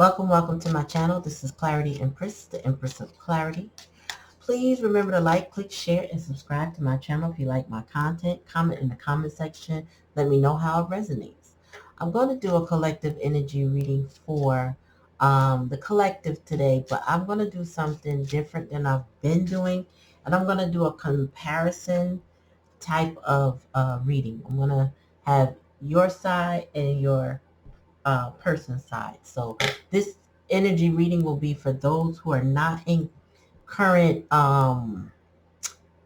Welcome to my channel. This is Clarityempress, the Empress of Clarity. Please remember to like, click, share, and subscribe to my channel if you like my content. Comment in the comment section. Let me know how it resonates. I'm going to do a collective energy reading for the collective today, but I'm going to do something different than I've been doing, and I'm going to do a comparison type of reading. I'm going to have your side and your person side. So this energy reading will be for those who are not in current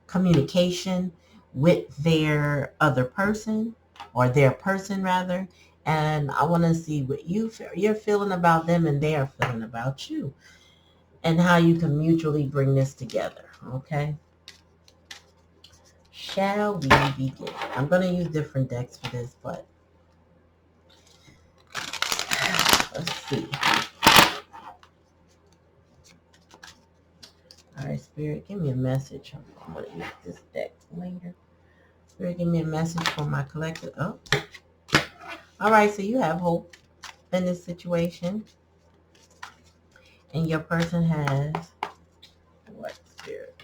communication with their other person, or their person rather. And I want to see what you're feeling about them and they are feeling about you, and how you can mutually bring this together. Okay. Shall we begin? I'm going to use different decks for this, but let's see. All right, Spirit, give me a message. I'm going to use this deck later. Spirit, give me a message for my collective. Oh, all right. So you have hope in this situation, and your person has what, Spirit?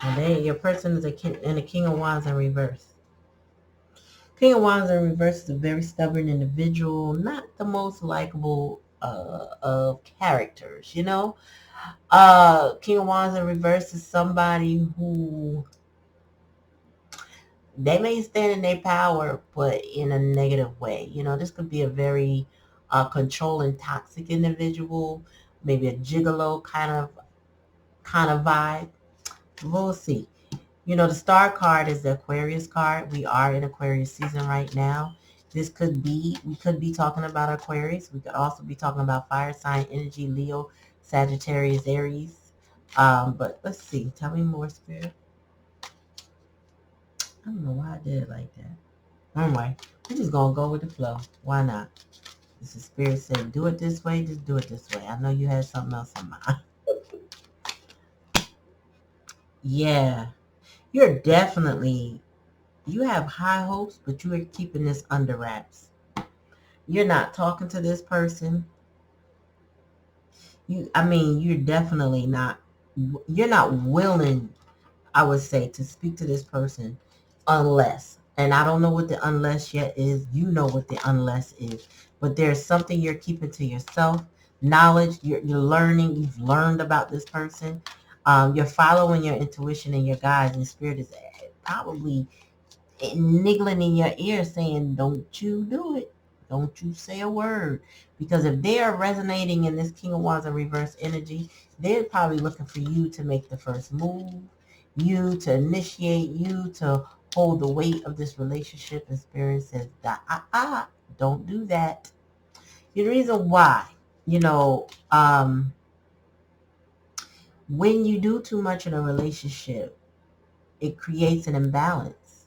And your person is a King of Wands in reverse. King of Wands in reverse is a very stubborn individual, not the most likable of characters, you know. King of Wands in reverse is somebody who, they may stand in their power, but in a negative way. You know, this could be a very controlling, toxic individual, maybe a gigolo kind of vibe. We'll see. You know, the star card is the Aquarius card. We are in Aquarius season right now. We could be talking about Aquarius. We could also be talking about fire sign energy, Leo, Sagittarius, Aries. But let's see. Tell me more, Spirit. I don't know why I did it like that. Anyway, we're just going to go with the flow. Why not? This is Spirit saying, do it this way, just do it this way. I know you had something else in mind. Yeah, you're definitely, you have high hopes, but you are keeping this under wraps. You're not talking to this person. You're definitely not, you're not willing, I would say, to speak to this person unless, and I don't know what the unless yet is. You know what the unless is, but there's something you're keeping to yourself. Knowledge, you're learning, you've learned about this person. You're following your intuition and your guides, and the spirit is probably niggling in your ear saying, don't you do it. Don't you say a word. Because if they are resonating in this King of Wands in reverse energy, they're probably looking for you to make the first move, you to initiate, you to hold the weight of this relationship. And Spirit says, don't do that. The reason why, you know, when you do too much in a relationship, it creates an imbalance,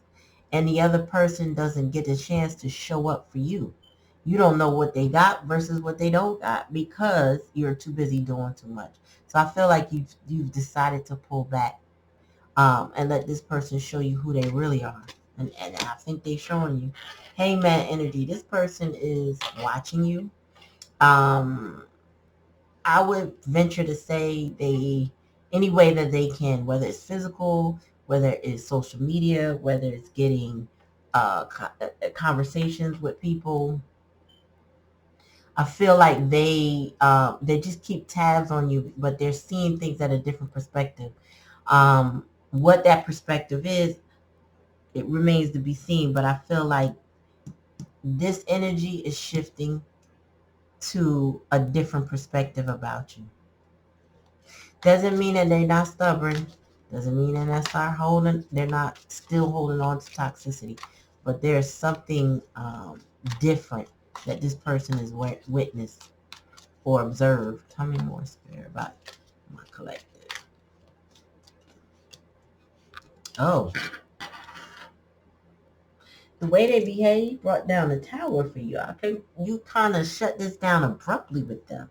and the other person doesn't get a chance to show up for you. You don't know what they got versus what they don't got because you're too busy doing too much. So I feel like you've decided to pull back, and let this person show you who they really are. And I think they're showing you. Hangman energy. This person is watching you. I would venture to say they, any way that they can, whether it's physical, whether it's social media, whether it's getting conversations with people. I feel like they just keep tabs on you, but they're seeing things at a different perspective. What that perspective is, it remains to be seen. But I feel like this energy is shifting to a different perspective about you. Doesn't mean that they're not stubborn. Doesn't mean that they're not still holding on to toxicity. But there's something different that this person has witnessed or observed. Tell me more, Spirit, about my collective. Oh. The way they behave brought down the tower for you. I think you kind of shut this down abruptly with them.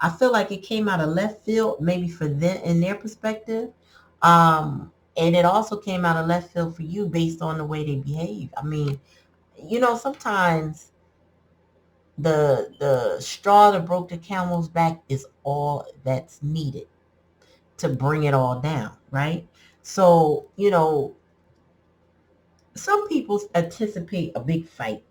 I feel like it came out of left field, maybe for them in their perspective. And it also came out of left field for you based on the way they behave. I mean, you know, sometimes the straw that broke the camel's back is all that's needed to bring it all down, right? So, you know, some people anticipate a big fight,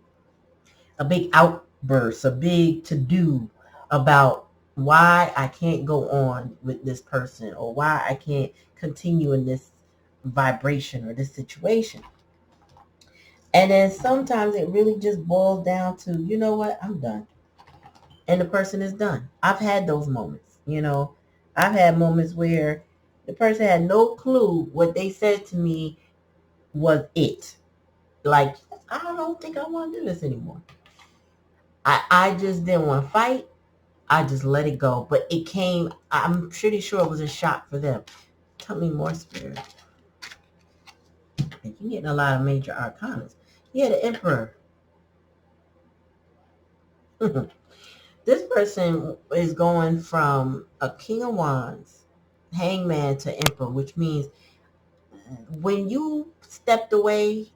a big outburst, a big to-do about why I can't go on with this person or why I can't continue in this vibration or this situation. And then sometimes it really just boils down to, you know what, I'm done. And the person is done. I've had those moments, you know. I've had moments where the person had no clue what they said to me was it. Like, I don't think I want to do this anymore. I just didn't want to fight. I just let it go. But it came, I'm pretty sure it was a shock for them. Tell me more, Spirit. And you're getting a lot of major arcanas. Yeah, the Emperor. This person is going from a King of Wands, Hangman to Emperor, which means when you stepped away,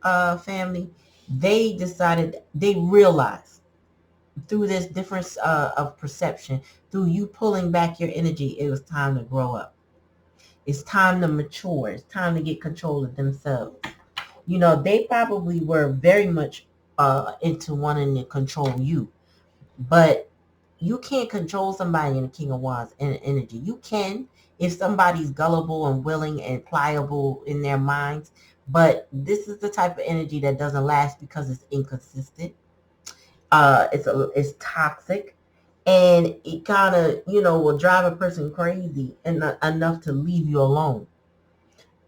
family, they realized through this difference of perception, through you pulling back your energy, it was time to grow up. It's time to mature. It's time to get control of themselves. You know, they probably were very much into wanting to control you. But you can't control somebody in the King of Wands energy. You can if somebody's gullible and willing and pliable in their minds. But this is the type of energy that doesn't last because it's inconsistent. It's toxic, and it kind of, you know, will drive a person crazy and enough to leave you alone.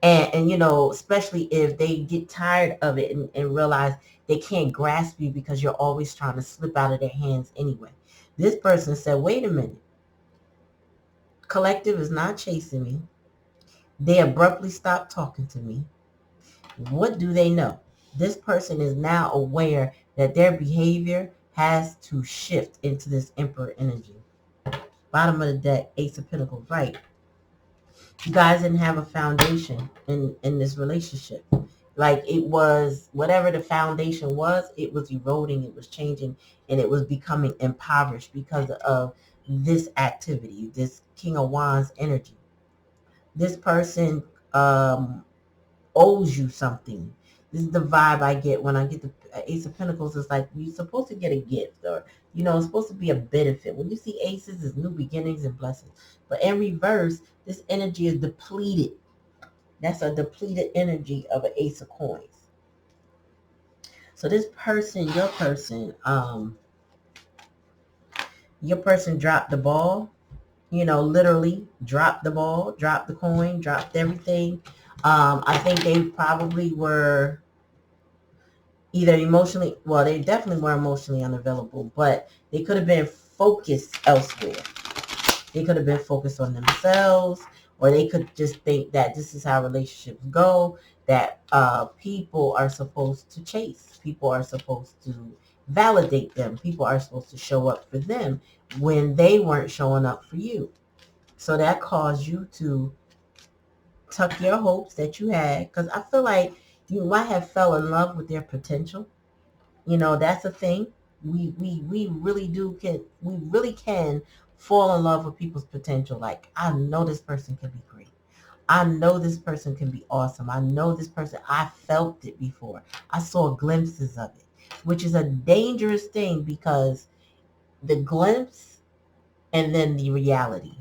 And you know, especially if they get tired of it and realize they can't grasp you because you're always trying to slip out of their hands anyway. This person said, wait a minute, collective is not chasing me. They abruptly stopped talking to me. What do they know? This person is now aware that their behavior has to shift into this Emperor energy. Bottom of the deck, Ace of Pentacles, right? You guys didn't have a foundation in this relationship. Like, it was, whatever the foundation was, it was eroding, it was changing, and it was becoming impoverished because of this activity, this King of Wands energy. This person owes you something. This is the vibe I get when I get the Ace of Pentacles. It's like you're supposed to get a gift, or, you know, it's supposed to be a benefit. When you see aces, it's new beginnings and blessings. But in reverse, this energy is depleted. That's a depleted energy of an Ace of Coins. So this person, your person dropped the ball. You know, literally dropped the ball, dropped the coin, dropped everything. I think they probably were either emotionally, well, they definitely were emotionally unavailable, but they could have been focused elsewhere. They could have been focused on themselves, or they could just think that this is how relationships go, that people are supposed to chase. People are supposed to validate them. People are supposed to show up for them when they weren't showing up for you. So that caused you to tuck your hopes that you had, because I feel like you might have fell in love with their potential. You know, that's a thing. We really can fall in love with people's potential. Like, I know this person can be great. I know this person can be awesome. I know this person, I felt it before. I saw glimpses of it, which is a dangerous thing, because the glimpse and then the reality.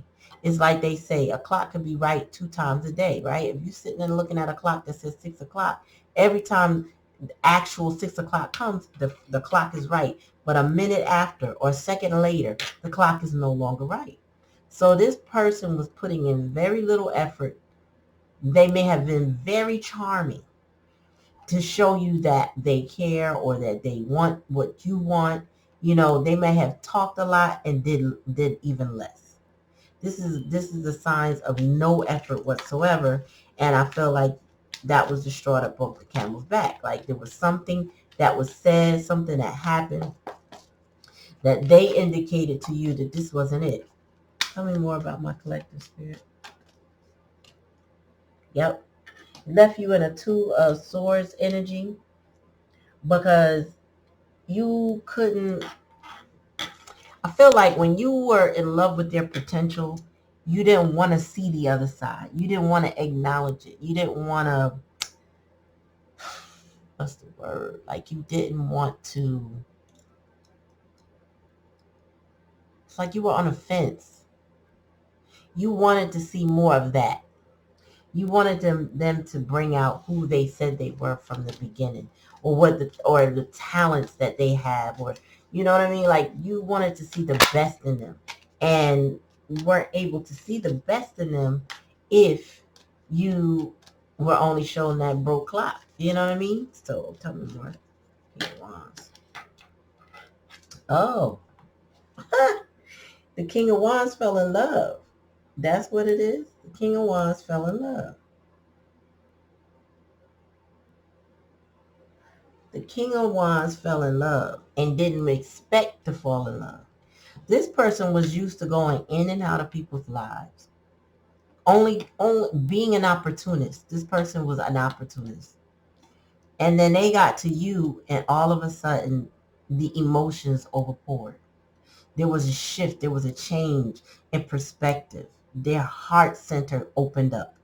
It's like they say, a clock can be right 2 times a day, right? If you're sitting and looking at a clock that says 6 o'clock, every time the actual 6 o'clock comes, the clock is right. But a minute after or a second later, the clock is no longer right. So this person was putting in very little effort. They may have been very charming to show you that they care or that they want what you want. You know, they may have talked a lot and did even less. This is the signs of no effort whatsoever. And I feel like that was the straw that broke the camel's back. Like, there was something that was said, something that happened, that they indicated to you that this wasn't it. Tell me more about my collective, Spirit. Yep. Left you in a 2 of swords energy. because you couldn't, I feel like when you were in love with their potential, you didn't want to see the other side. You didn't want to acknowledge it. You didn't want to, what's the word? Like you didn't want to, it's like you were on a fence. You wanted to see more of that. You wanted them to bring out who they said they were from the beginning, or the talents that they have, or you know what I mean? Like you wanted to see the best in them, and you weren't able to see the best in them if you were only showing that broke clock. You know what I mean? So tell me more. King of Wands. Oh, the King of Wands fell in love. That's what it is. The King of Wands fell in love. The King of Wands fell in love and didn't expect to fall in love. This person was used to going in and out of people's lives. Only being an opportunist. This person was an opportunist. And then they got to you and all of a sudden the emotions overpoured. There was a shift. There was a change in perspective. Their heart center opened up.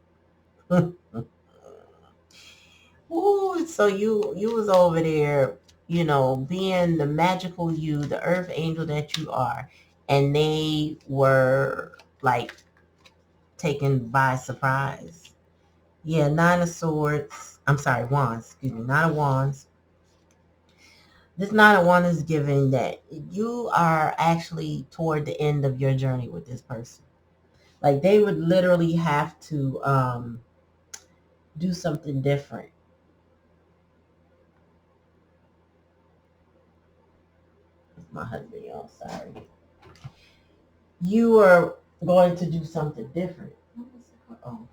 Ooh, so you was over there, being the magical you, the earth angel that you are, and they were like taken by surprise. Yeah, Nine of Swords. I'm sorry, Wands. Excuse me, Nine of Wands. This Nine of Wands is giving that you are actually toward the end of your journey with this person. Like they would literally have to do something different. My husband, y'all, sorry. You are going to do something different. Oh.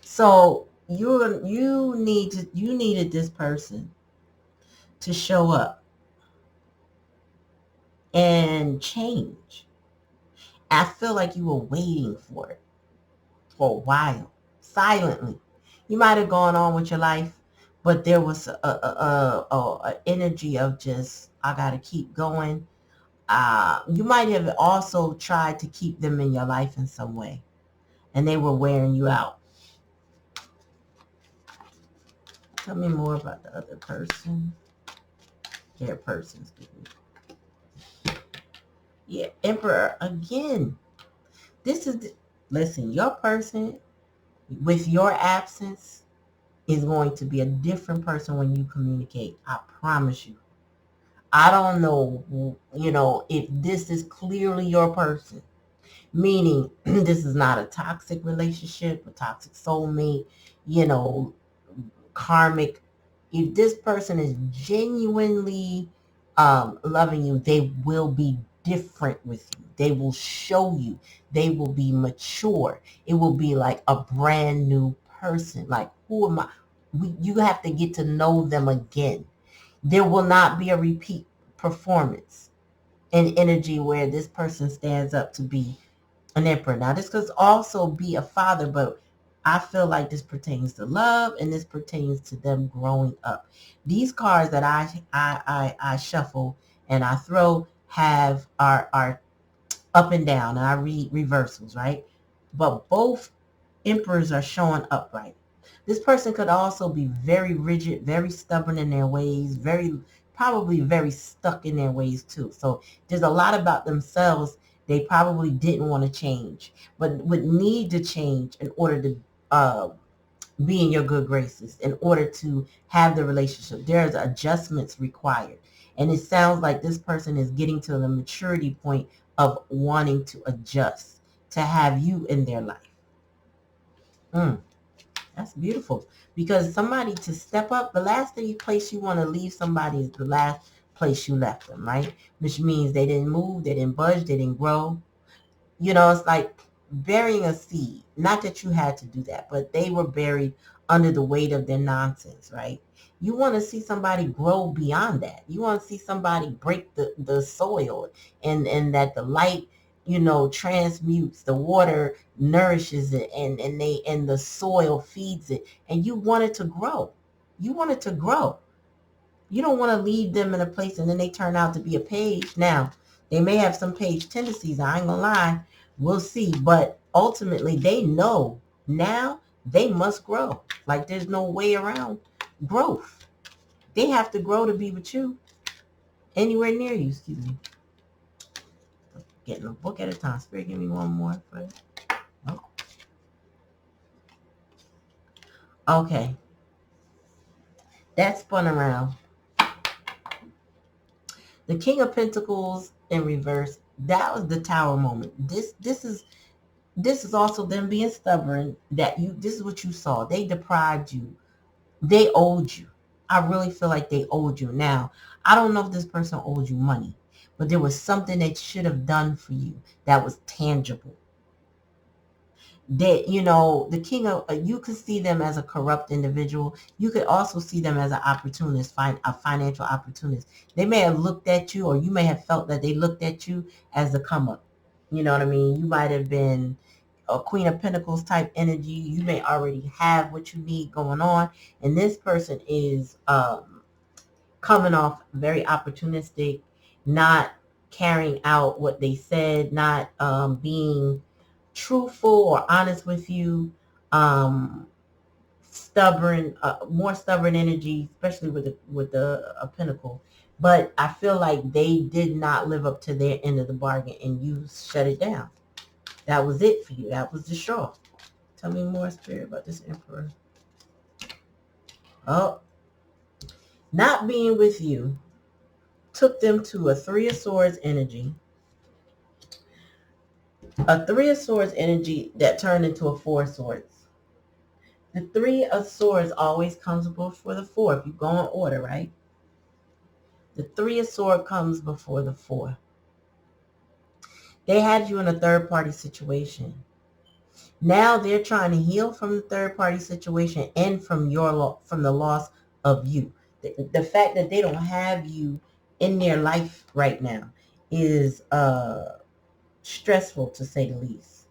So you needed this person to show up and change. I feel like you were waiting for it for a while, silently. You might have gone on with your life, but there was a energy of just I gotta keep going. You might have also tried to keep them in your life in some way, and they were wearing you out. Tell me more about the other person. Their person, excuse me. Yeah, Emperor again. This is, listen, your person with your absence is going to be a different person when you communicate. I promise you. I don't know, if this is clearly your person, meaning this is not a toxic relationship, a toxic soulmate, you know, karmic. If this person is genuinely loving you, they will be different with you. They will show you. They will be mature. It will be like a brand new person. Like, who am I? You have to get to know them again. There will not be a repeat performance and energy where this person stands up to be an emperor. Now, this could also be a father, but I feel like this pertains to love and this pertains to them growing up. These cards that I shuffle and I throw are up and down, and I read reversals, right? But both emperors are showing upright. This person could also be very rigid, very stubborn in their ways, probably very stuck in their ways too. So there's a lot about themselves they probably didn't want to change, but would need to change in order to be in your good graces, in order to have the relationship. There's adjustments required. And it sounds like this person is getting to the maturity point of wanting to adjust, to have you in their life. That's beautiful. Because somebody to step up, the last place you want to leave somebody is the last place you left them, right? Which means they didn't move, they didn't budge, they didn't grow. It's like burying a seed. Not that you had to do that, but they were buried under the weight of their nonsense, right? You want to see somebody grow beyond that. You want to see somebody break the soil, and that the light transmutes. The water nourishes it, and the soil feeds it, and you want it to grow. You want it to grow. You don't want to leave them in a place and then they turn out to be a page. Now, they may have some page tendencies. I ain't gonna lie. We'll see. But ultimately, they know now they must grow. Like there's no way around growth. They have to grow to be with you. Anywhere near you, excuse me. Getting a book at a time. Spirit, give me one more. Oh. Okay. That spun around. The King of Pentacles in reverse. That was the Tower moment. This is also them being stubborn. This is what you saw. They deprived you. They owed you. I really feel like they owed you. Now, I don't know if this person owed you money, but there was something they should have done for you that was tangible. That, the king of, you could see them as a corrupt individual. You could also see them as an opportunist, a financial opportunist. They may have looked at you, or you may have felt that they looked at you as a come up. You know what I mean? You might have been a Queen of Pentacles type energy. You may already have what you need going on. And this person is coming off very opportunistic, not carrying out what they said, not being truthful or honest with you, stubborn, more stubborn energy, especially with the pentacle. But I feel like they did not live up to their end of the bargain, and you shut it down. That was it for you. That was the straw. Tell me more, Spirit, about this Emperor. Oh, not being with you took them to a Three of Swords energy. A Three of Swords energy that turned into a Four of Swords. The Three of Swords always comes before the Four. If you go in order, right? The Three of Swords comes before the Four. They had you in a third-party situation. Now they're trying to heal from the third-party situation and from from the loss of you. The fact that they don't have you in their life right now is stressful, to say the least.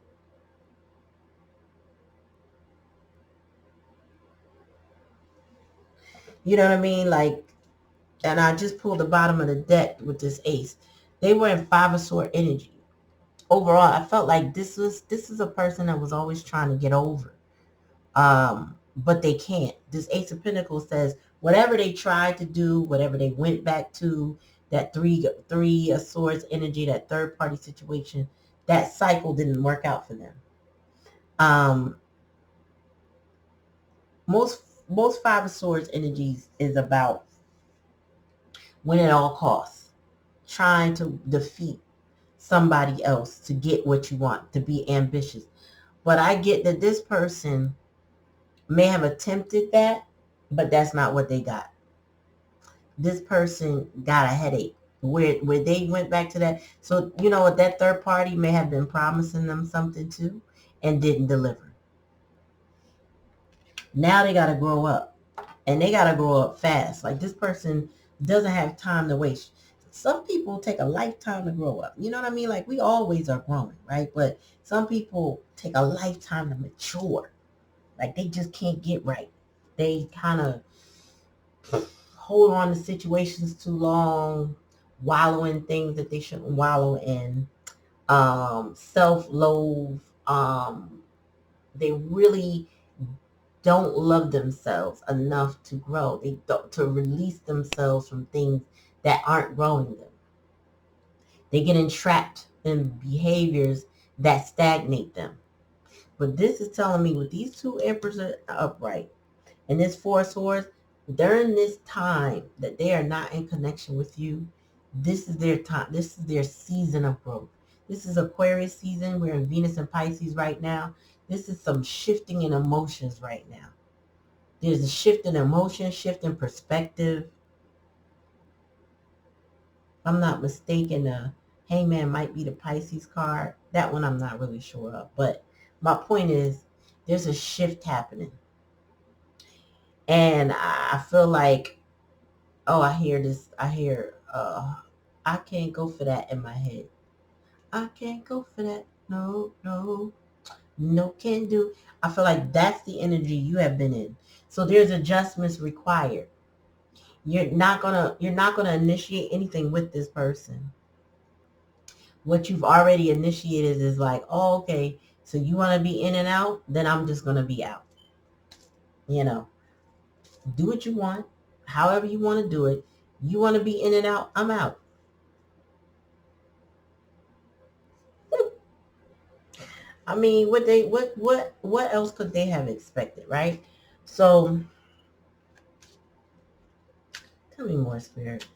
You know what I mean? Like, and I just pulled the bottom of the deck with this ace. They were in Five of Sword energy. Overall, I felt like this is a person that was always trying to get over. But they can't. This Ace of Pentacles says whatever they tried to do, whatever they went back to, that three of Swords energy, that third party situation, that cycle didn't work out for them. Most Five of Swords energies is about win at all costs, trying to defeat somebody else to get what you want, to be ambitious. But I get that this person may have attempted that, but that's not what they got. This person got a headache where they went back to that. So, you know what, that third party may have been promising them something too and didn't deliver. Now they got to grow up, and they got to grow up fast. Like, this person doesn't have time to waste. Some people take a lifetime to grow up. You know what I mean? Like, we always are growing, right? But some people take a lifetime to mature. Like, they just can't get right. They kind of hold on to situations too long, wallow in things that they shouldn't wallow in. Self-love. They really don't love themselves enough to grow. They don't, to release themselves from things that aren't growing them. They get entrapped in behaviors that stagnate them. But this is telling me with these two emperors upright and this Four of Swords, during this time that they are not in connection with you, this is their time. This is their season of growth. This is Aquarius season. We're in Venus and Pisces right now. This is some shifting in emotions right now. There's a shift in emotion, shift in perspective. If I'm not mistaken, Hangman might be the Pisces card. That one I'm not really sure of. But my point is, there's a shift happening. And I feel like, oh, I hear, I can't go for that in my head. I can't go for that. No, no, no can do. I feel like that's the energy you have been in. So there's adjustments required. You're not gonna initiate anything with this person. What you've already initiated is like, oh, okay, so you want to be in and out, then I'm just gonna be out. You know, do what you want, however you want to do it. You want to be in and out, I'm out. I mean, what else could they have expected, right? So tell me more, Spirit.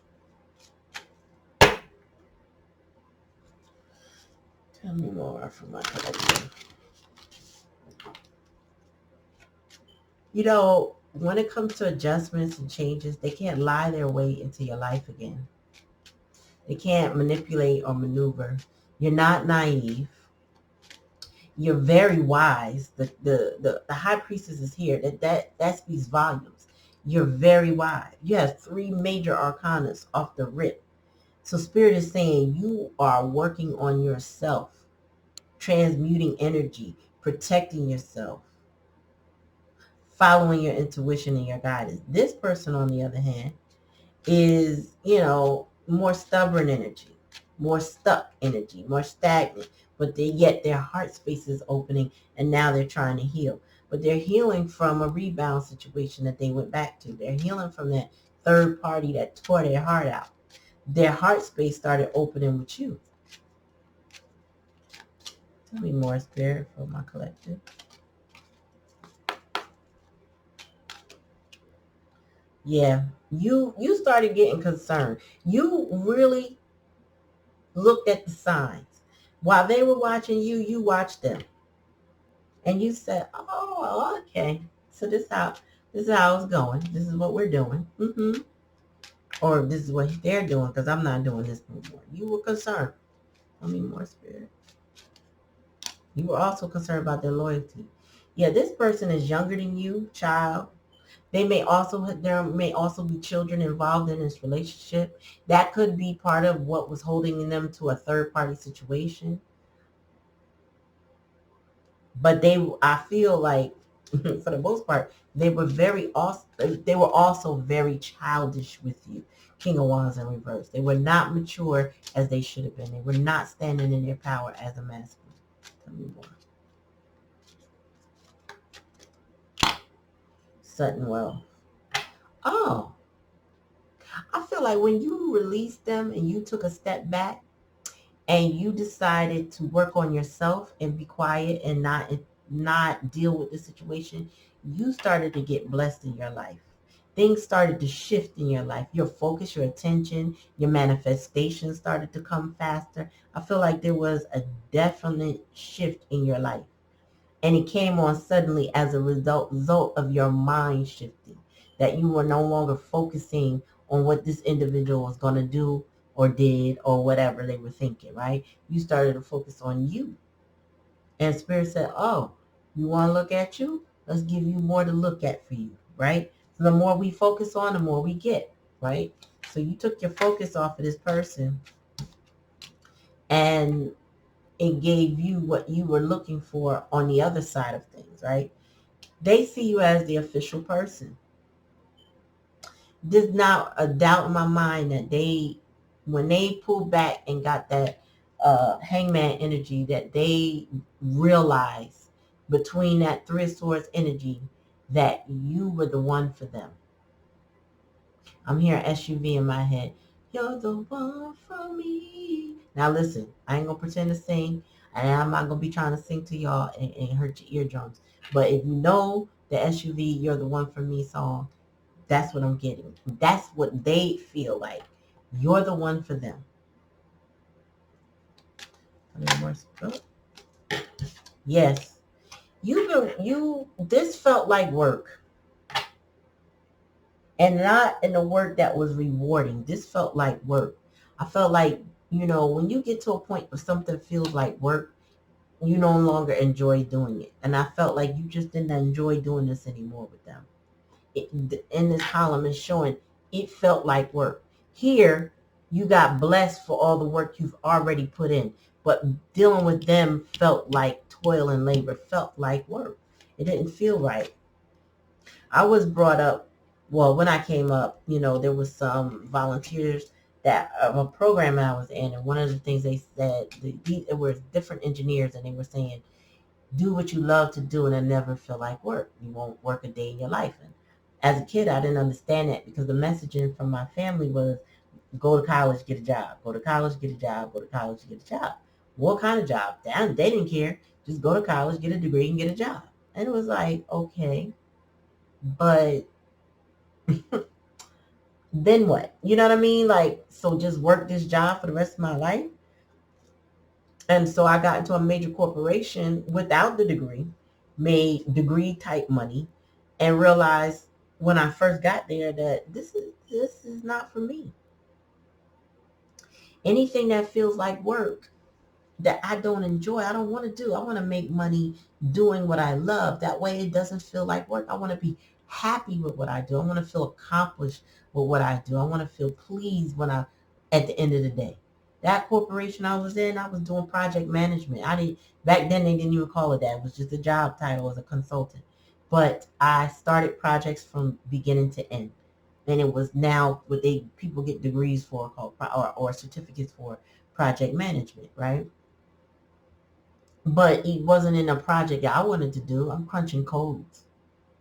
Tell me more from my collection. When it comes to adjustments and changes, they can't lie their way into your life again. They can't manipulate or maneuver. You're not naive. You're very wise. The high priestess is here. That speaks volumes. You're very wise. You have 3 major arcanas off the rip. So Spirit is saying you are working on yourself, transmuting energy, protecting yourself, following your intuition and your guidance. This person, on the other hand, is, more stubborn energy, more stuck energy, more stagnant, but yet their heart space is opening and now they're trying to heal. But they're healing from a rebound situation that they went back to. They're healing from that third party that tore their heart out. Their heart space started opening with you. Tell me more, Spirit, for my collective. Yeah, you started getting concerned. You really looked at the signs. While they were watching you, you watched them. And you said, oh, okay. So this is how it's going. This is what we're doing. Or this is what they're doing, because I'm not doing this no more. You were concerned. Tell me more, Spirit. You were also concerned about their loyalty. Yeah, this person is younger than you, child. There may also be children involved in this relationship. That could be part of what was holding them to a third party situation. But I feel like, for the most part, they were also very childish with you. King of Wands in reverse. They were not mature as they should have been. They were not standing in their power as a masculine. Tell me more. Sudden wealth. Oh, I feel like when you released them and you took a step back and you decided to work on yourself and be quiet and not deal with the situation, you started to get blessed in your life. Things started to shift in your life. Your focus, your attention, your manifestation started to come faster. I feel like there was a definite shift in your life. And it came on suddenly as a result of your mind shifting, that you were no longer focusing on what this individual was going to do or did or whatever they were thinking, right? You started to focus on you. And Spirit said, oh, you want to look at you? Let's give you more to look at for you, right? So the more we focus on, the more we get, right? So you took your focus off of this person and it gave you what you were looking for on the other side of things, right? They see you as the official person. There's not a doubt in my mind that when they pulled back and got that hangman energy, that they realized between that 3 of Swords energy that you were the one for them. I'm hearing SUV in my head. You're the one for me. Now listen, I ain't gonna pretend to sing, and I'm not gonna be trying to sing to y'all and hurt your eardrums. But if you know the SUV, You're the One for Me song, that's what I'm getting. That's what they feel like. You're the one for them. Yes. This felt like work. And not in a work that was rewarding. This felt like work. I felt like, when you get to a point where something feels like work, you no longer enjoy doing it. And I felt like you just didn't enjoy doing this anymore with them. In this column is showing it felt like work. Here, you got blessed for all the work you've already put in. but dealing with them felt like toil and labor, felt like work. It didn't feel right. I was brought up, well, when I came up, there was some volunteers that of a program that I was in, and one of the things they said, it were different engineers, and they were saying, do what you love to do and it never feel like work. You won't work a day in your life. And as a kid, I didn't understand that because the messaging from my family was go to college, get a job, go to college, get a job, go to college, get a job. What kind of job? They didn't care. Just go to college, get a degree, and get a job. And it was like, okay, but then what? You know what I mean? Like, so just work this job for the rest of my life? And so I got into a major corporation without the degree, made degree type money, and realized when I first got there that this is not for me. Anything that feels like work that I don't enjoy, I don't want to do. I want to make money doing what I love. That way it doesn't feel like work. I want to be happy with what I do. I want to feel accomplished with what I do. I want to feel pleased at the end of the day. That corporation I was in, I was doing project management. Back then they didn't even call it that. It was just a job title as a consultant. But I started projects from beginning to end. And it was now what people get degrees for called or certificates for project management, right? But it wasn't in a project that I wanted to do. I'm crunching codes.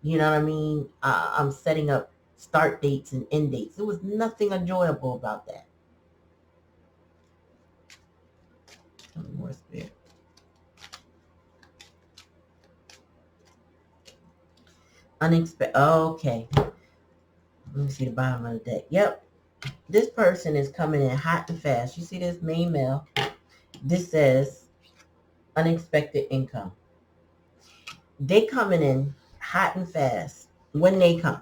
You know what I mean? I'm setting up start dates and end dates. There was nothing enjoyable about that. More spirit. Unexpected. Okay. Let me see the bottom of the deck. Yep. This person is coming in hot and fast. You see this main male? This says unexpected income. They coming in hot and fast when they come.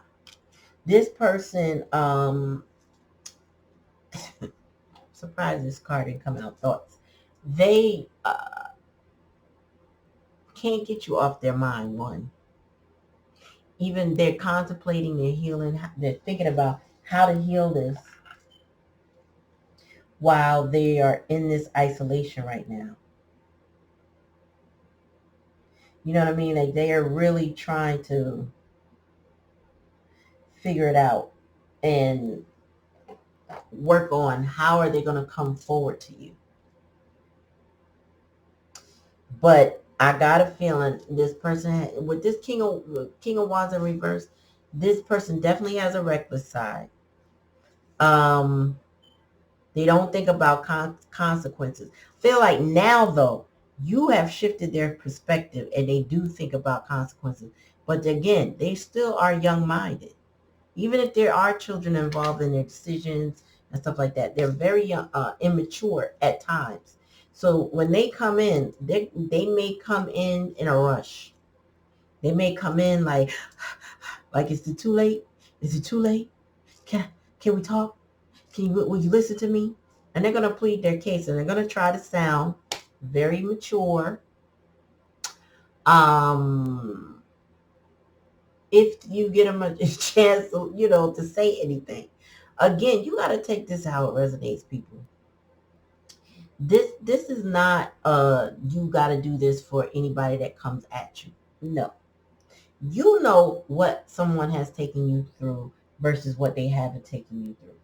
This person, surprised this card didn't come out. Thoughts. They can't get you off their mind. One, even they're contemplating their healing. They're thinking about how to heal this while they are in this isolation right now. You know what I mean? Like they are really trying to figure it out and work on how are they going to come forward to you. But I got a feeling this person, with this King of Wands in reverse, this person definitely has a reckless side. They don't think about consequences. Feel like now, though, you have shifted their perspective and they do think about consequences. But again, they still are young-minded. Even if there are children involved in their decisions and stuff like that, they're very young, immature at times. So when they come in, they may come in a rush. They may come in like is it too late? Is it too late? Can we talk? Will you listen to me? And they're going to plead their case, and they're going to try to sound very mature. If you get them a chance, to say anything. Again, you got to take this how it resonates, people. This is not you got to do this for anybody that comes at you. No. You know what someone has taken you through versus what they haven't taken you through.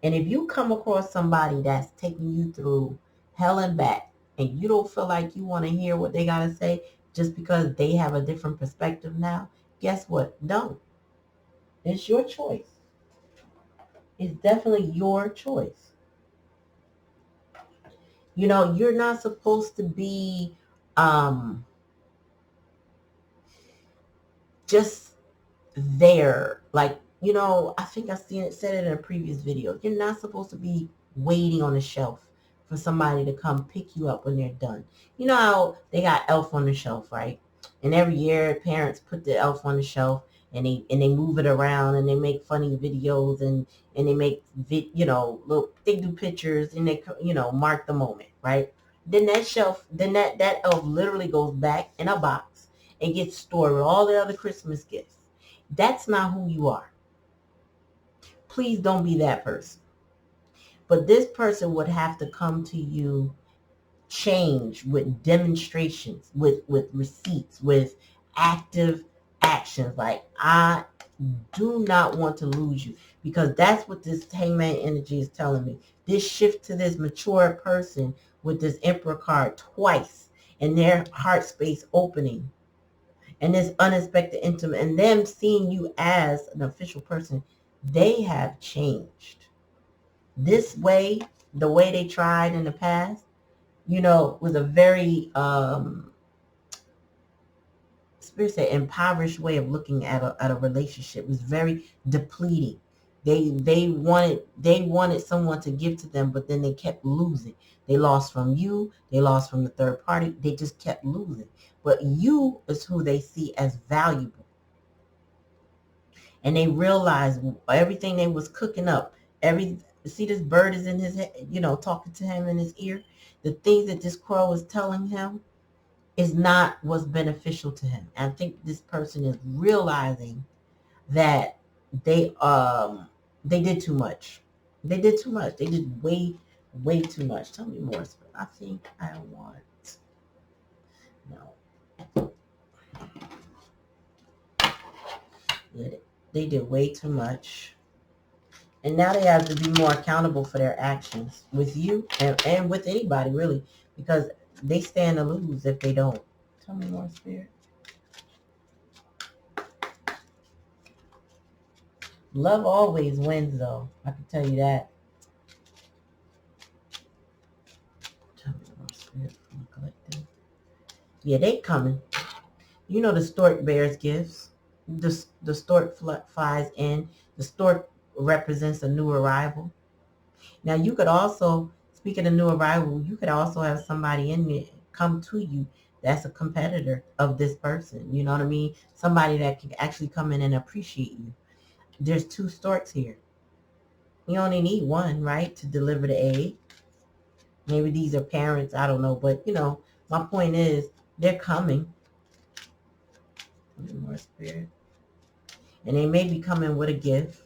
And if you come across somebody that's taking you through hell and back, and you don't feel like you want to hear what they got to say just because they have a different perspective now, guess what? Don't. It's your choice. It's definitely your choice. You're not supposed to be just there. Like, I think I said it in a previous video. You're not supposed to be waiting on the shelf for somebody to come pick you up when they're done. You know how they got Elf on the Shelf, right? And every year parents put the Elf on the shelf and they move it around and they make funny videos and they make they do pictures and they mark the moment, right? Then that elf literally goes back in a box and gets stored with all the other Christmas gifts. That's not who you are. Please don't be that person. But this person would have to come to you change, with demonstrations, with receipts, with active actions. Like, I do not want to lose you, because that's what this hangman energy is telling me. This shift to this mature person with this emperor card twice, and their heart space opening, and this unexpected intimate, and them seeing you as an official person, they have changed. This way, the way they tried in the past, was a very spirit said impoverished way of looking at a relationship. It was very depleting. They wanted someone to give to them, but then they kept losing. They lost from you, they lost from the third party, they just kept losing. But you is who they see as valuable. And they realized everything they was cooking up, see, this bird is in his head, talking to him in his ear. The things that this crow is telling him is not what's beneficial to him. And I think this person is realizing that they did too much. They did too much. They did way too much. Tell me more. I think I want no. They did way too much. And now they have to be more accountable for their actions with you and with anybody, really, because they stand to lose if they don't. Tell me more, Spirit. Love always wins, though. I can tell you that. Tell me more, Spirit, from the collective. Yeah, they coming. The stork bears gifts. The stork flies in. The stork represents a new arrival. Now, you could also, speaking of new arrival, you could also have somebody in there come to you that's a competitor of this person. You know what I mean? Somebody that can actually come in and appreciate you. There's two storks here. You only need one, right, to deliver the egg. Maybe these are parents. I don't know. But, my point is they're coming. More spirit. And they may be coming with a gift.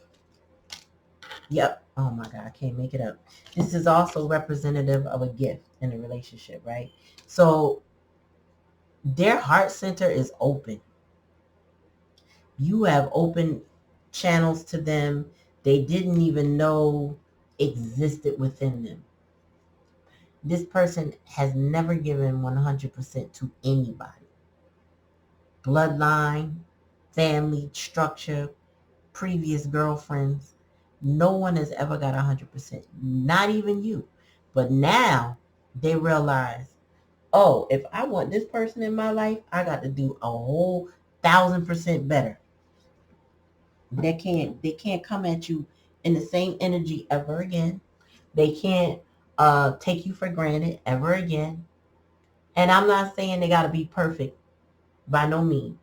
Yep. Oh my God, I can't make it up. This is also representative of a gift in a relationship, right? So their heart center is open. You have open channels to them they didn't even know existed within them. This person has never given 100% to anybody. Bloodline, family, structure, previous girlfriends. No one has ever got 100%. Not even you. But now they realize, oh, if I want this person in my life, I got to do a whole 1,000% better. They can't come at you in the same energy ever again. They can't take you for granted ever again. And I'm not saying they got to be perfect, by no means.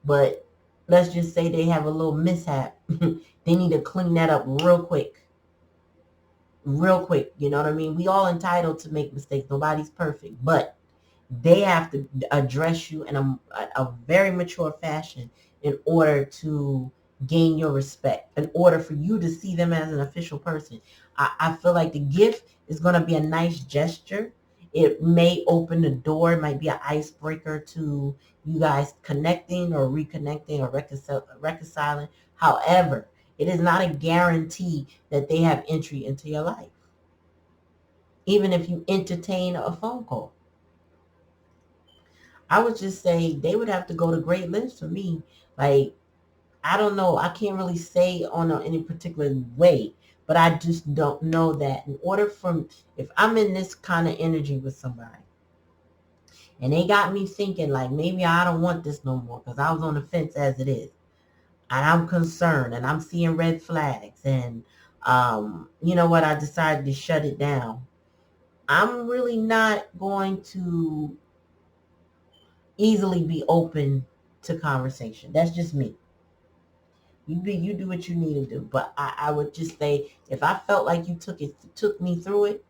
But let's just say they have a little mishap. They need to clean that up real quick. Real quick. You know what I mean? We all entitled to make mistakes. Nobody's perfect. But they have to address you in a very mature fashion in order to gain your respect, in order for you to see them as an official person. I feel like the gift is going to be a nice gesture. It may open the door. It might be an icebreaker to you guys connecting or reconnecting or reconciling. However, it is not a guarantee that they have entry into your life, even if you entertain a phone call. I would just say they would have to go to great lengths for me. Like, I don't know. I can't really say on any particular way, but I just don't know that in order for, if I'm in this kind of energy with somebody and they got me thinking like, maybe I don't want this no more because I was on the fence as it is. And I'm concerned and I'm seeing red flags and, you know what? I decided to shut it down. I'm really not going to easily be open to conversation. That's just me. You do what you need to do. But I would just say, if I felt like you took me through it,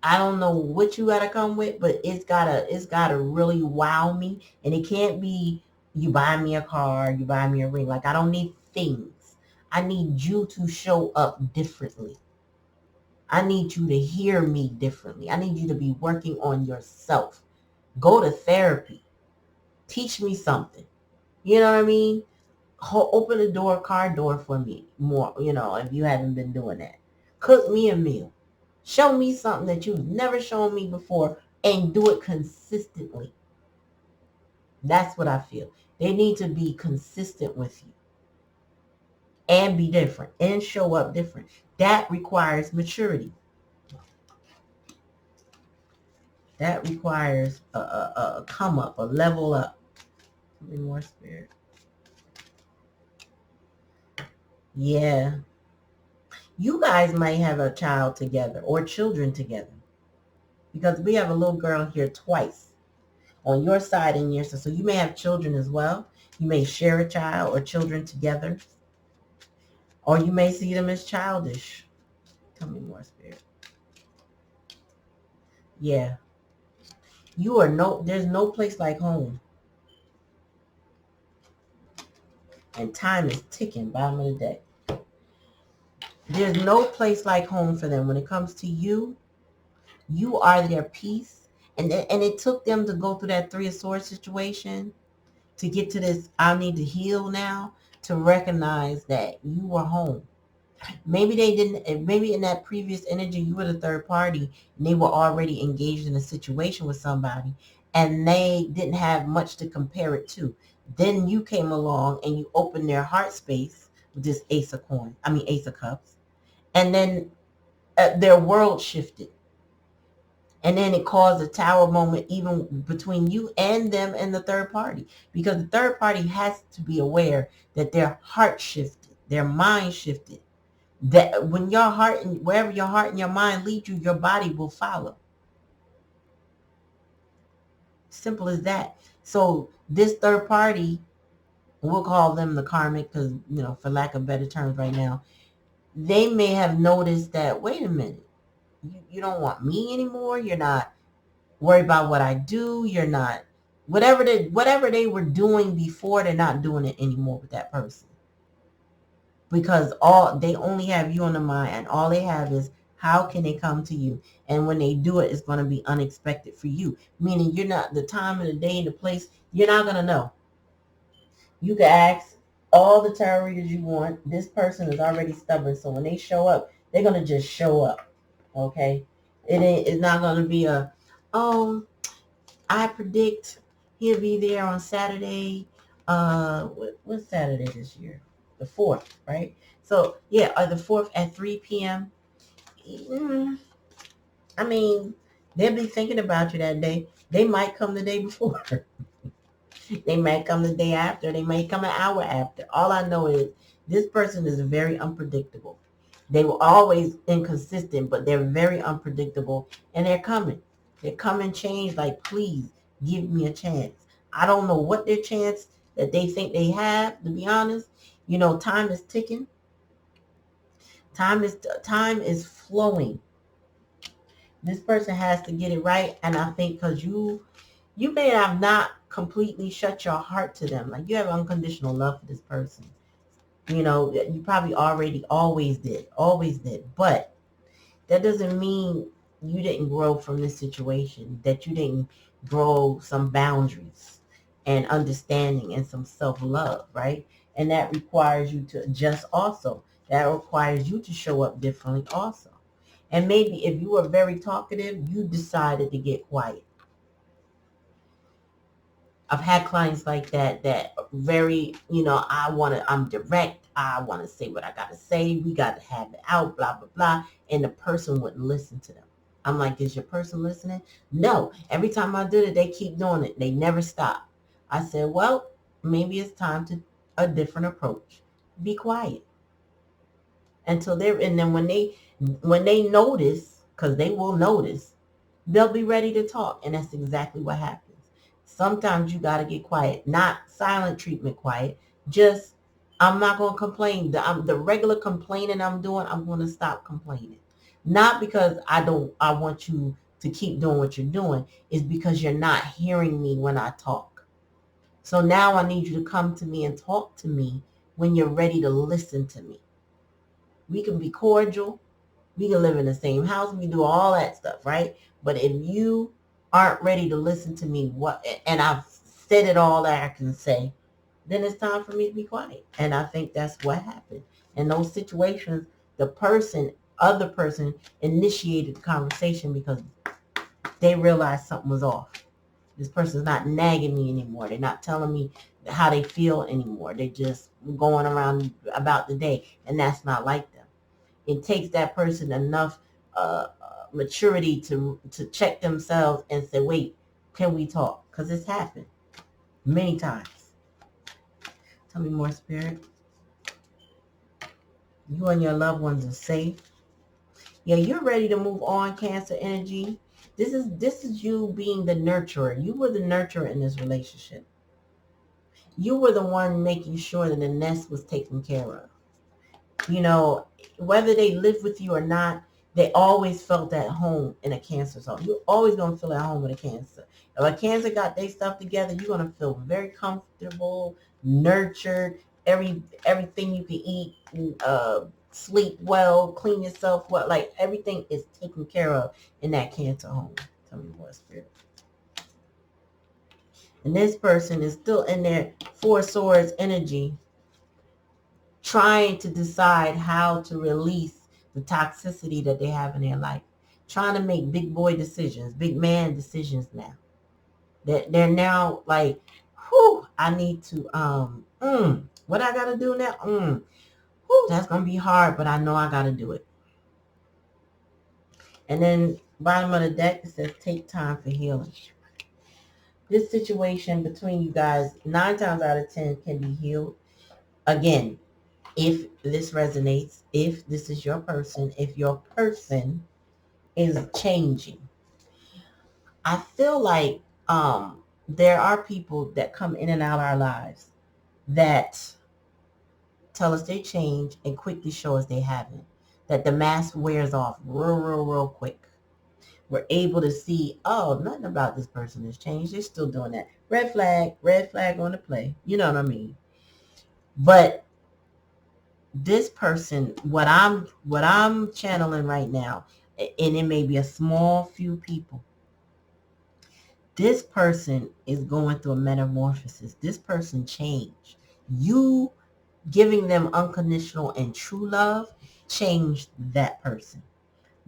I don't know what you gotta come with, but it's gotta really wow me. And it can't be you buy me a car, you buy me a ring. Like, I don't need things. I need you to show up differently. I need you to hear me differently. I need you to be working on yourself. Go to therapy. Teach me something. You know what I mean? Open the car door for me more, if you haven't been doing that. Cook me a meal. Show me something that you've never shown me before and do it consistently. That's what I feel. They need to be consistent with you and be different and show up different. That requires maturity. That requires a come up, a level up. Something more spirit. Yeah. You guys might have a child together or children together, because we have a little girl here twice on your side and your side. So you may have children as well. You may share a child or children together, or you may see them as childish. Tell me more, spirit. Yeah. There's no place like home. And time is ticking, bottom of the deck. There's no place like home for them. When it comes to you, you are their peace. And it took them to go through that Three of Swords situation to get to this, I need to heal now, to recognize that you were home. Maybe they didn't, maybe in that previous energy, you were the third party and they were already engaged in a situation with somebody and they didn't have much to compare it to. Then you came along and you opened their heart space with this Ace of Cups. And then their world shifted. And then it caused a tower moment even between you and them and the third party. Because the third party has to be aware that their heart shifted, their mind shifted. That when your heart and wherever your heart and your mind lead you, your body will follow. Simple as that. So this third party, we'll call them the karmic because, for lack of better terms right now, they may have noticed that, wait a minute, you don't want me anymore. You're not worried about what I do. You're not, whatever they were doing before, they're not doing it anymore with that person. Because they only have you on the mind, and all they have is how can they come to you. And when they do it, it's going to be unexpected for you, meaning you're not, the time of the day and the place, you're not going to know. You can ask all the tarot readers you want. This person is already stubborn, so when they show up, they're going to just show up. Okay, it's not going to be I predict he'll be there on Saturday. What's Saturday this year? The 4th, right? So, yeah, the 4th at 3 p.m. I mean, they'll be thinking about you that day. They might come the day before. They might come the day after. They may come an hour after. All I know is this person is very unpredictable. They were always inconsistent, but they're very unpredictable, and they're coming. They come and change, like, please give me a chance. I don't know what their chance that they think they have, to be honest. Time is ticking. Time is flowing. This person has to get it right, and I think because you may have not completely shut your heart to them. Like, you have unconditional love for this person. You probably always did. But that doesn't mean you didn't grow from this situation, that you didn't grow some boundaries and understanding and some self-love, right? And that requires you to adjust also. That requires you to show up differently also. And maybe if you were very talkative, you decided to get quiet. I've had clients like that very, I'm direct. I want to say what I got to say. We got to have it out, blah, blah, blah. And the person wouldn't listen to them. I'm like, is your person listening? No. Every time I do it, they keep doing it. They never stop. I said, well, maybe it's time to a different approach. Be quiet. And then when they notice, because they will notice, they'll be ready to talk. And that's exactly what happens. Sometimes you got to get quiet, not silent treatment quiet. Just, I'm not going to complain. The regular complaining I'm doing, I'm going to stop complaining. Not because I want you to keep doing what you're doing. It's because you're not hearing me when I talk. So now I need you to come to me and talk to me when you're ready to listen to me. We can be cordial. We can live in the same house. We can do all that stuff, right? But if you aren't ready to listen to me, and I've said it all that I can say, then it's time for me to be quiet. And I think that's what happened. In those situations, other person initiated the conversation because they realized something was off. This person's not nagging me anymore. They're not telling me how they feel anymore. They're just going around about the day, and that's not like them. It takes that person enough maturity to check themselves and say, wait, can we talk? Because it's happened many times. Tell me more, Spirit. You and your loved ones are safe. Yeah, you're ready to move on, Cancer energy. This is you being the nurturer. You were the nurturer in this relationship. You were the one making sure that the nest was taken care of. You know, whether they live with you or not, they always felt at home in a Cancer's home. You're always going to feel at home with a Cancer. If a Cancer got their stuff together, you're going to feel very comfortable, nurtured, everything you can eat, sleep well, clean yourself well. Like everything is taken care of in that Cancer home. Tell me more, Spirit. And this person is still in their Four Swords energy, trying to decide how to release the toxicity that they have in their life, trying to make big boy decisions, big man decisions now. They're now like, whew, I need to, what I got to do now? Whew, that's going to be hard, but I know I got to do it. And then bottom of the deck, it says, take time for healing. This situation between you guys, 9 times out of 10 can be healed. Again, if this resonates, if this is your person, if your person is changing. I feel like there are people that come in and out of our lives that tell us they change and quickly show us they haven't. That the mask wears off real quick. We're able to see, oh, nothing about this person has changed. They're still doing that. Red flag on the play. You know what I mean? But this person, what I'm channeling right now, and it may be a small few people, this person is going through a metamorphosis. This person changed. You giving them unconditional and true love changed that person.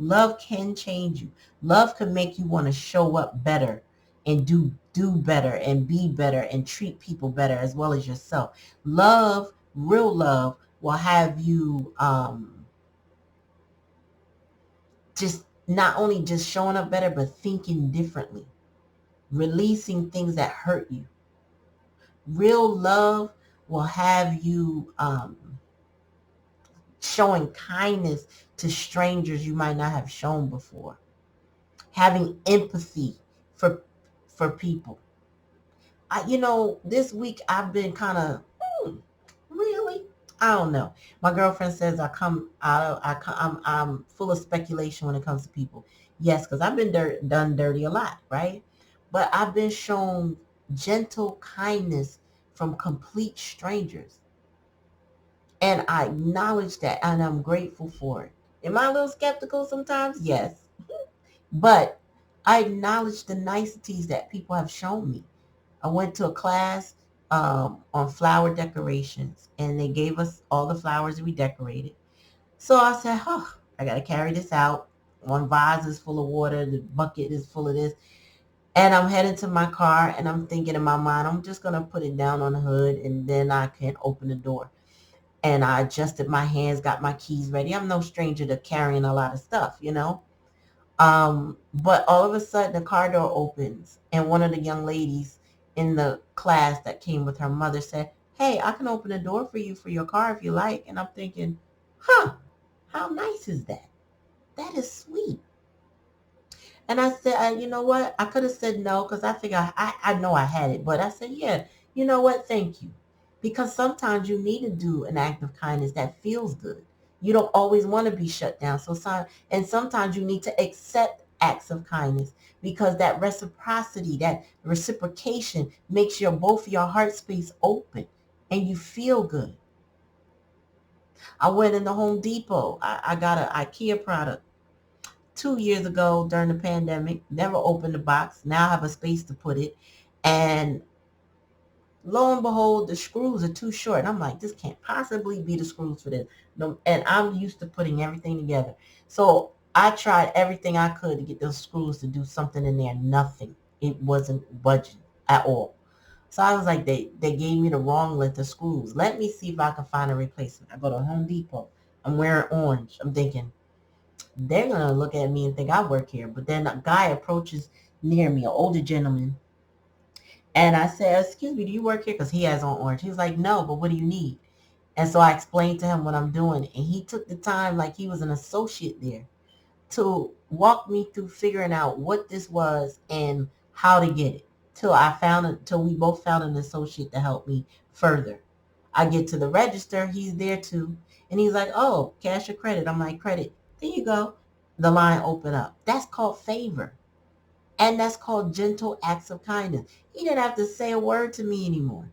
Love can change you. Love can make you want to show up better and do better and be better and treat people better as well as yourself. Love, real love, will have you just not only just showing up better, but thinking differently, releasing things that hurt you. Real love will have you showing kindness to strangers you might not have shown before. Having empathy for people. This week I've been kind of, really? I don't know. My girlfriend says I'm full of speculation when it comes to people. Yes, because I've been done dirty a lot, right? But I've been shown gentle kindness from complete strangers. And I acknowledge that, and I'm grateful for it. Am I a little skeptical sometimes? Yes. But I acknowledge the niceties that people have shown me. I went to a class on flower decorations, and they gave us all the flowers we decorated. So I said, I got to carry this out. One vase is full of water. The bucket is full of this. And I'm heading to my car, and I'm thinking in my mind, I'm just going to put it down on the hood, and then I can open the door. And I adjusted my hands, got my keys ready. I'm no stranger to carrying a lot of stuff, But all of a sudden, the car door opens, and one of the young ladies in the class that came with her mother said, hey, I can open the door for you for your car if you like. And I'm thinking, how nice is that? That is sweet. And I said, you know what? I could have said no because I think I know I had it. But I said, yeah, you know what? Thank you. Because sometimes you need to do an act of kindness that feels good. You don't always want to be shut down. And sometimes you need to accept acts of kindness because that reciprocity, that reciprocation makes both your heart space open and you feel good. I went in the Home Depot. I got an IKEA product 2 years ago during the pandemic. Never opened the box. Now I have a space to put it. And lo and behold, the screws are too short. And I'm like, this can't possibly be the screws for this. No, and I'm used to putting everything together. So I tried everything I could to get those screws to do something in there. Nothing. It wasn't budging at all. So I was like, they gave me the wrong length of screws. Let me see if I can find a replacement. I go to Home Depot. I'm wearing orange. I'm thinking, they're going to look at me and think I work here. But then a guy approaches near me, an older gentleman. And I said, excuse me, do you work here? Because he has on orange. He was like, no, but what do you need? And so I explained to him what I'm doing. And he took the time like he was an associate there to walk me through figuring out what this was and how to get it. Till we both found an associate to help me further. I get to the register, he's there too. And he's like, oh, cash or credit? I'm like, credit. There you go. The line opened up. That's called favor. And that's called gentle acts of kindness. He didn't have to say a word to me anymore.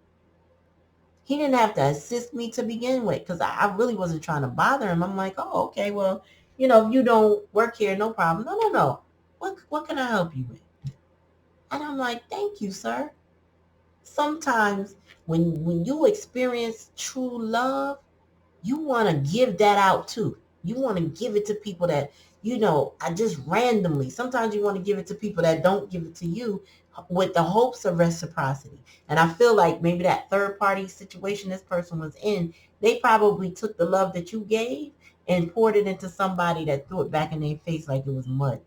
He didn't have to assist me to begin with because I really wasn't trying to bother him. I'm like, oh, okay, well, if you don't work here, no problem. No, no, no. What can I help you with? And I'm like, thank you, sir. Sometimes when you experience true love, you want to give that out too. You want to give it to people that, I just randomly. Sometimes you want to give it to people that don't give it to you with the hopes of reciprocity. And I feel like maybe that third party situation this person was in, they probably took the love that you gave and poured it into somebody that threw it back in their face like it was mud,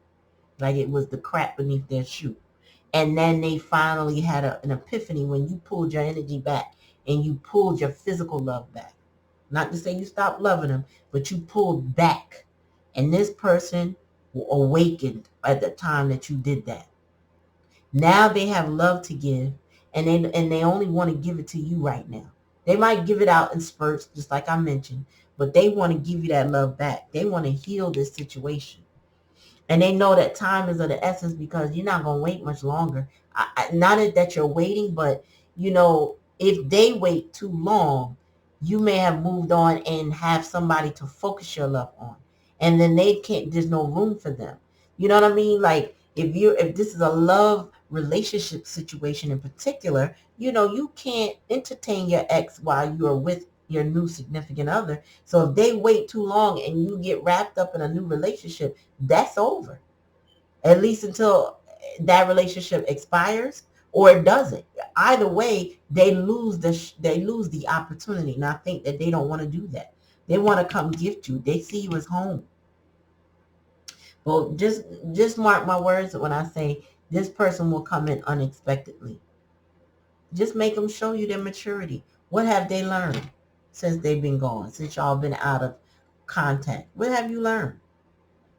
like it was the crap beneath their shoe. And then they finally had an epiphany when you pulled your energy back and you pulled your physical love back. Not to say you stopped loving them, but you pulled back. And this person awakened at the time that you did that. Now they have love to give, and they only want to give it to you right now. They might give it out in spurts, just like I mentioned, but they want to give you that love back. They want to heal this situation. And they know that time is of the essence because you're not going to wait much longer. Not that you're waiting, but, if they wait too long, you may have moved on and have somebody to focus your love on. And then there's no room for them. You know what I mean? Like if this is a love relationship situation in particular, you can't entertain your ex while you are with your new significant other. So if they wait too long and you get wrapped up in a new relationship, that's over. At least until that relationship expires or it doesn't. Either way, they lose the opportunity. And I think that they don't want to do that. They want to come gift you. They see you as home. Well, just mark my words when I say this person will come in unexpectedly. Just make them show you their maturity. What have they learned since they've been gone, since y'all been out of contact? What have you learned?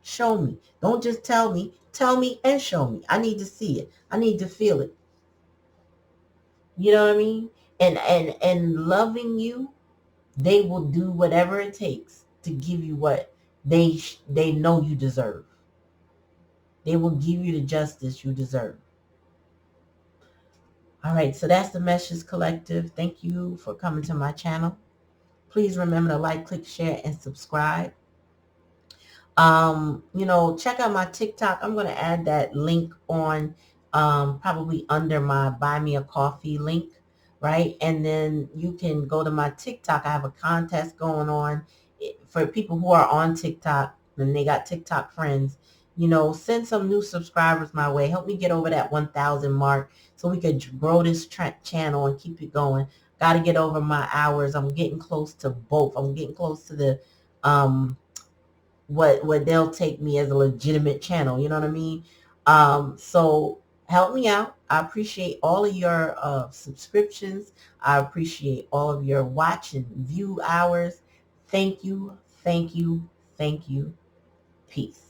Show me. Don't just tell me. Tell me and show me. I need to see it. I need to feel it. You know what I mean? And loving you, they will do whatever it takes to give you what they know you deserve. They will give you the justice you deserve. All right, so that's the Meshes Collective. Thank you for coming to my channel. Please remember to like, click, share, and subscribe. Check out my TikTok. I'm going to add that link on probably under my Buy Me a Coffee link, right? And then you can go to my TikTok. I have a contest going on for people who are on TikTok and they got TikTok friends. Send some new subscribers my way. Help me get over that 1,000 mark so we could grow this channel and keep it going. Got to get over my hours. I'm getting close to both. I'm getting close to the what they'll take me as a legitimate channel. You know what I mean? So help me out. I appreciate all of your subscriptions. I appreciate all of your watch and view hours. Thank you. Thank you. Thank you. Peace.